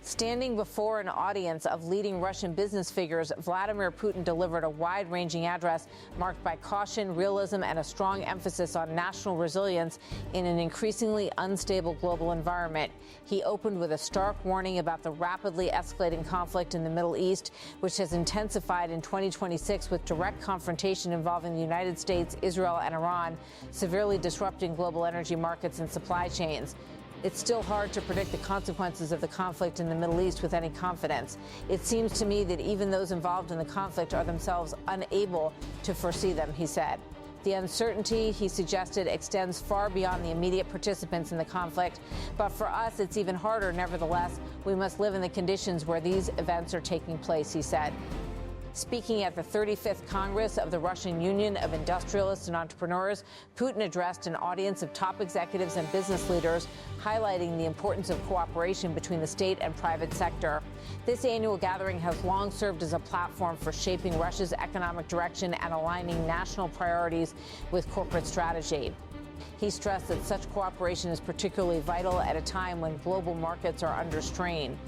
Standing before an audience of leading Russian business figures, Vladimir Putin delivered a wide-ranging address marked by caution, realism, and a strong emphasis on national resilience in an increasingly unstable global environment. He opened with a stark warning about the rapidly escalating conflict in the Middle East, which has intensified in 2026 with direct confrontation involving the United States, Israel, and Iran, severely disrupting global energy markets and supply chains. It's still hard to predict the consequences of the conflict in the Middle East with any confidence. It seems to me that even those involved in the conflict are themselves unable to foresee them, he said. The uncertainty, he suggested, extends far beyond the immediate participants in the conflict. But for us, it's even harder. Nevertheless, we must live in the conditions where these events are taking place, he said. Speaking at the 35th Congress of the Russian Union of Industrialists and Entrepreneurs, Putin addressed an audience of top executives and business leaders, highlighting the importance of cooperation between the state and private sector. This annual gathering has long served as a platform for shaping Russia's economic direction and aligning national priorities with corporate strategy. He stressed that such cooperation is particularly vital at a time when global markets are under strain.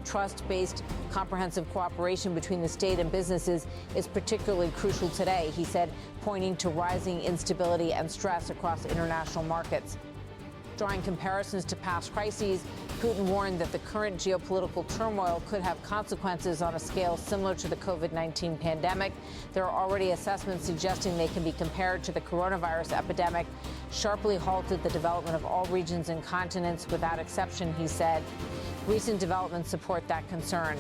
Trust-based, comprehensive cooperation between the state and businesses is particularly crucial today, he said, pointing to rising instability and stress across international markets. Drawing comparisons to past crises, Putin warned that the current geopolitical turmoil could have consequences on a scale similar to the COVID-19 pandemic. There are already assessments suggesting they can be compared to the coronavirus epidemic, sharply halted the development of all regions and continents without exception, he said. Recent developments support that concern.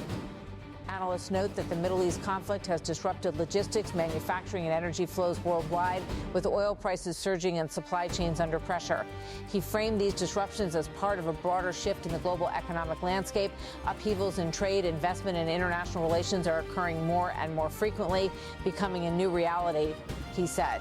Analysts note that the Middle East conflict has disrupted logistics, manufacturing, and energy flows worldwide, with oil prices surging and supply chains under pressure. He framed these disruptions as part of a broader shift in the global economic landscape. Upheavals in trade, investment, and international relations are occurring more and more frequently, becoming a new reality, he said.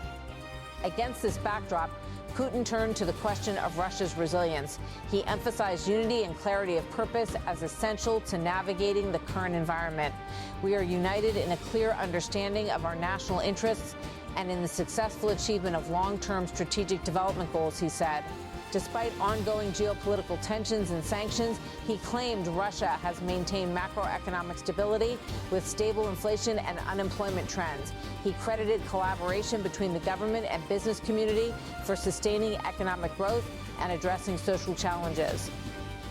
Against this backdrop, Putin turned to the question of Russia's resilience. He emphasized unity and clarity of purpose as essential to navigating the current environment. We are united in a clear understanding of our national interests and in the successful achievement of long-term strategic development goals, he said. Despite ongoing geopolitical tensions and sanctions, he claimed Russia has maintained macroeconomic stability with stable inflation and unemployment trends. He credited collaboration between the government and business community for sustaining economic growth and addressing social challenges.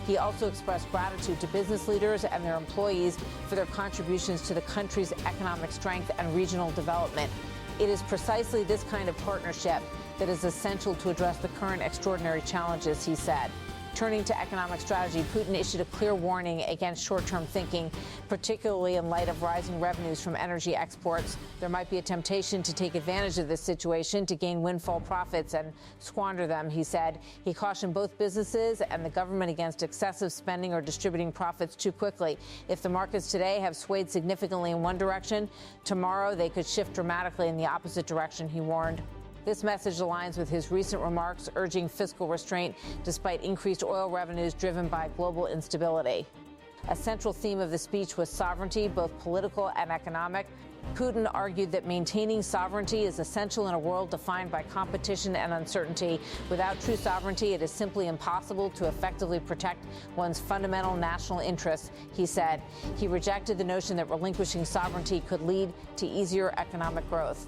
He also expressed gratitude to business leaders and their employees for their contributions to the country's economic strength and regional development. It is precisely this kind of partnership that is essential to address the current extraordinary challenges, he said. Turning to economic strategy, Putin issued a clear warning against short-term thinking, particularly in light of rising revenues from energy exports. There might be a temptation to take advantage of this situation to gain windfall profits and squander them, he said. He cautioned both businesses and the government against excessive spending or distributing profits too quickly. If the markets today have swayed significantly in one direction, tomorrow they could shift dramatically in the opposite direction, he warned. This message aligns with his recent remarks urging fiscal restraint despite increased oil revenues driven by global instability. A central theme of the speech was sovereignty, both political and economic. Putin argued that maintaining sovereignty is essential in a world defined by competition and uncertainty. Without true sovereignty, it is simply impossible to effectively protect one's fundamental national interests, he said. He rejected the notion that relinquishing sovereignty could lead to easier economic growth.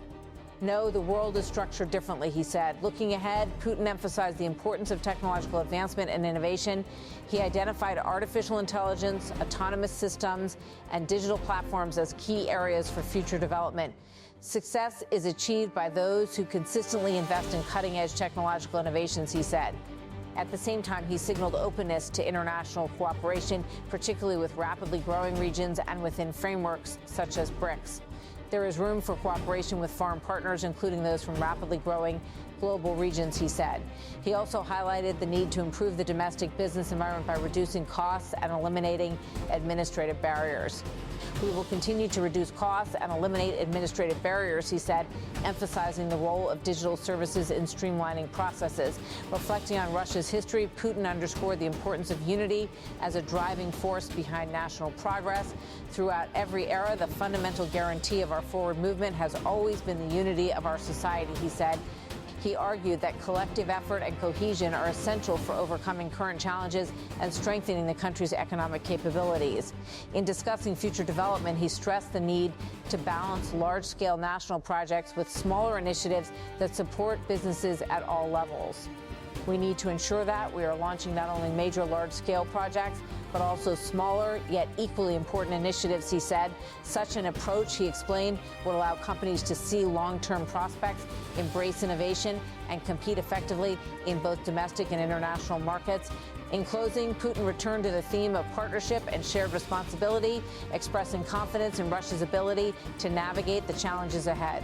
No, the world is structured differently, he said. Looking ahead, Putin emphasized the importance of technological advancement and innovation. He identified artificial intelligence, autonomous systems, and digital platforms as key areas for future development. Success is achieved by those who consistently invest in cutting-edge technological innovations, he said. At the same time, he signaled openness to international cooperation, particularly with rapidly growing regions and within frameworks such as BRICS. There is room for cooperation with foreign partners, including those from rapidly growing global regions, he said. He also highlighted the need to improve the domestic business environment by reducing costs and eliminating administrative barriers. We will continue to reduce costs and eliminate administrative barriers, he said, emphasizing the role of digital services in streamlining processes. Reflecting on Russia's history, Putin underscored the importance of unity as a driving force behind national progress. Throughout every era, the fundamental guarantee of our forward movement has always been the unity of our society, he said. He argued that collective effort and cohesion are essential for overcoming current challenges and strengthening the country's economic capabilities. In discussing future development, he stressed the need to balance large-scale national projects with smaller initiatives that support businesses at all levels. We need to ensure that we are launching not only major large-scale projects, but also smaller yet equally important initiatives, he said. Such an approach, he explained, would allow companies to see long-term prospects, embrace innovation, and compete effectively in both domestic and international markets. In closing, Putin returned to the theme of partnership and shared responsibility, expressing confidence in Russia's ability to navigate the challenges ahead.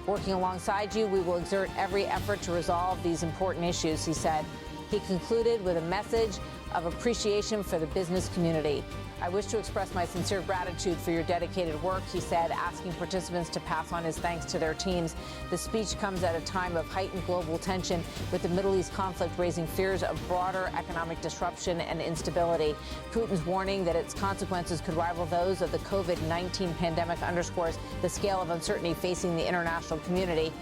Working alongside you, we will exert every effort to resolve these important issues, he said. He concluded with a message of appreciation for the business community. I wish to express my sincere gratitude for your dedicated work, he said, asking participants to pass on his thanks to their teams. The speech comes at a time of heightened global tension, with the Middle East conflict raising fears of broader economic disruption and instability. Putin's warning that its consequences could rival those of the COVID-19 pandemic underscores the scale of uncertainty facing the international community.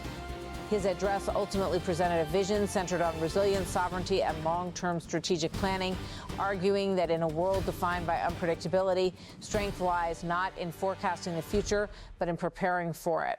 His address ultimately presented a vision centered on resilience, sovereignty, and long-term strategic planning, arguing that in a world defined by unpredictability, strength lies not in forecasting the future, but in preparing for it.